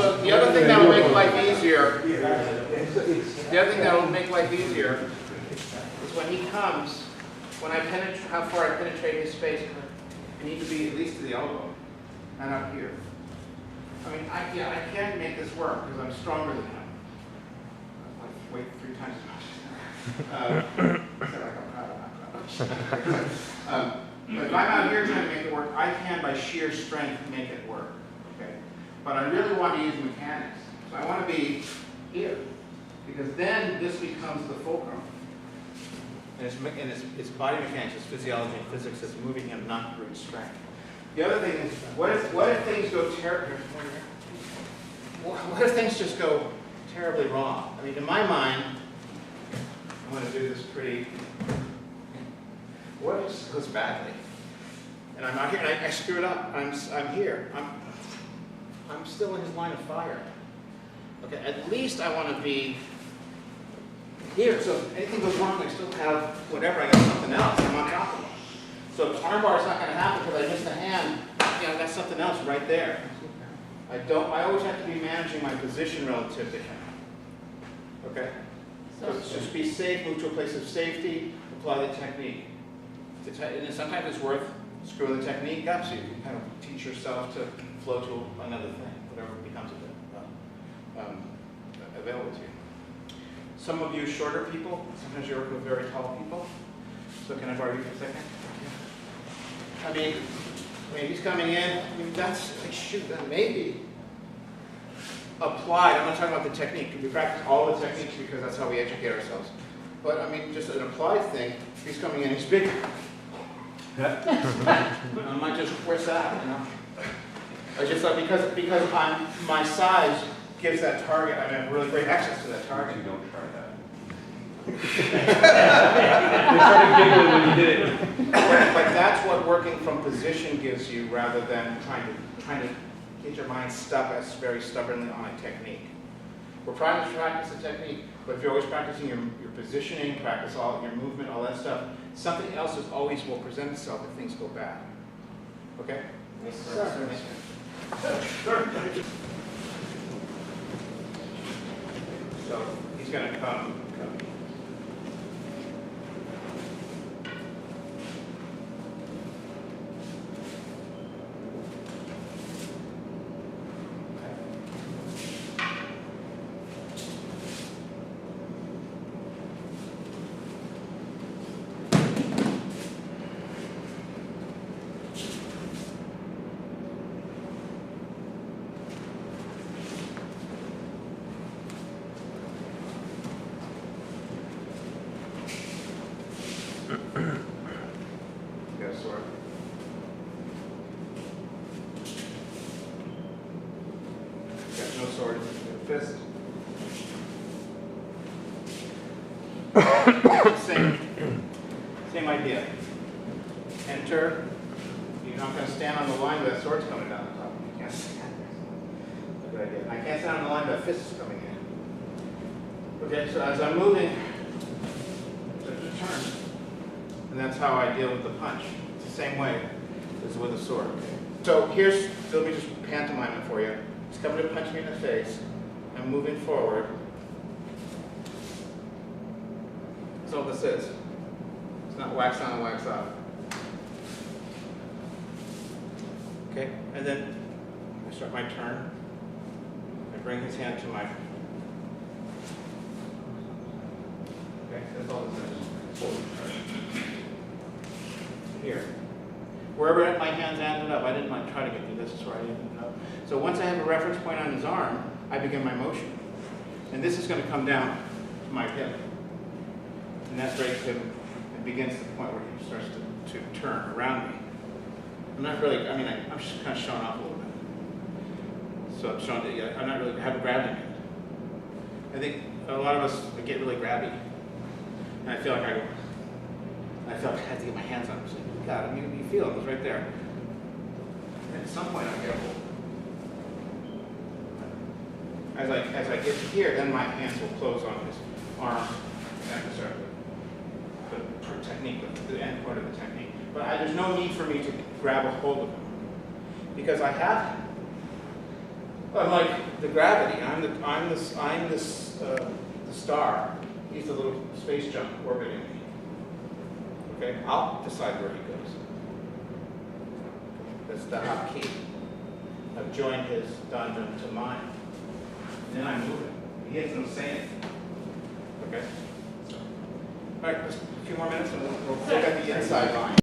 So the other thing that will make life easier, is when he comes, when I penetrate, how far I penetrate his space, I need to be at least to the elbow, not up here. I mean, I can make this work because I'm stronger than him. I weigh 3 times as much. But if I'm out here trying to make it work, I can, by sheer strength, make it work. Okay? But I really want to use mechanics. So I want to be here, because then this becomes the fulcrum. And it's body mechanics, it's physiology and physics that's moving him, not brute strength. The other thing is, what if things go terribly? What if things just go terribly wrong? I mean, in my mind, I'm going to do this pretty. What if this goes badly? And I'm out here, and I screw it up. I'm here. I'm still in his line of fire. Okay, at least I want to be here. So if anything goes wrong, I still have whatever. I got something else. I'm on top of it. So if armbar is not going to happen because I missed a hand, I got something else right there. I always have to be managing my position relative to him. Okay? So just be safe, move to a place of safety, apply the technique. And then sometimes it's worth screwing the technique up so you can kind of teach yourself to flow to another thing, whatever becomes available to you. Some of you shorter people, sometimes you work with very tall people. So can I borrow you for a second? I mean, he's coming in. I mean, that's like, shoot, that may be applied. I'm not talking about the technique. We practice all the techniques because that's how we educate ourselves. But I mean, just an applied thing. He's coming in. He's bigger. I might just where's that? You know, I just like because my size gives that target. I have really great access to that target. You don't try that. You started giggling when you did it. But that's what working from position gives you, rather than trying to get your mind stuck as very stubbornly on a technique. We're trying to practice the technique, but if you're always practicing your positioning, practice all your movement, all that stuff, something else is always will present itself if things go bad. Okay? Yes, sir. So he's going to come. Fist. Same idea. Enter. You're not going to stand on the line where that sword's coming down the top. You can't stand there. Good idea. I can't stand on the line where that fist is coming in. Okay, so as I'm moving, there's a turn. And that's how I deal with the punch. It's the same way as with a sword. So let me just pantomime it for you. He's coming to punch me in the face. I'm moving forward. That's all this is. It's not wax on and wax off. Okay, and then I start my turn. I bring his hand to my. Okay, that's all this is. Here. Wherever my hands ended up, I didn't try to get to this, is where I ended up. So once I have a reference point on his arm, I begin my motion. And this is going to come down to my hip. And that's right to it begins to the point where he starts to turn around me. I'm not really, I'm just kind of showing off a little bit. So I'm showing that I'm not really, I haven't grabbed him yet. I think a lot of us get really grabby. And I feel like I have to get my hands on him. So, God, you feel it, it's right there. And at some point I get hold. As I get to here, then my hands will close on his arm. And start the technique, the end part of the technique. But there's no need for me to grab a hold of him. Because I have him. Unlike the gravity, the star. He's the little space junk orbiting me. Okay, I'll decide where he goes. That's the Hapkido. I've joined his dungeon to mine. And then I move it. He has no say in it. Okay? All right, just a few more minutes and we'll look at the inside line.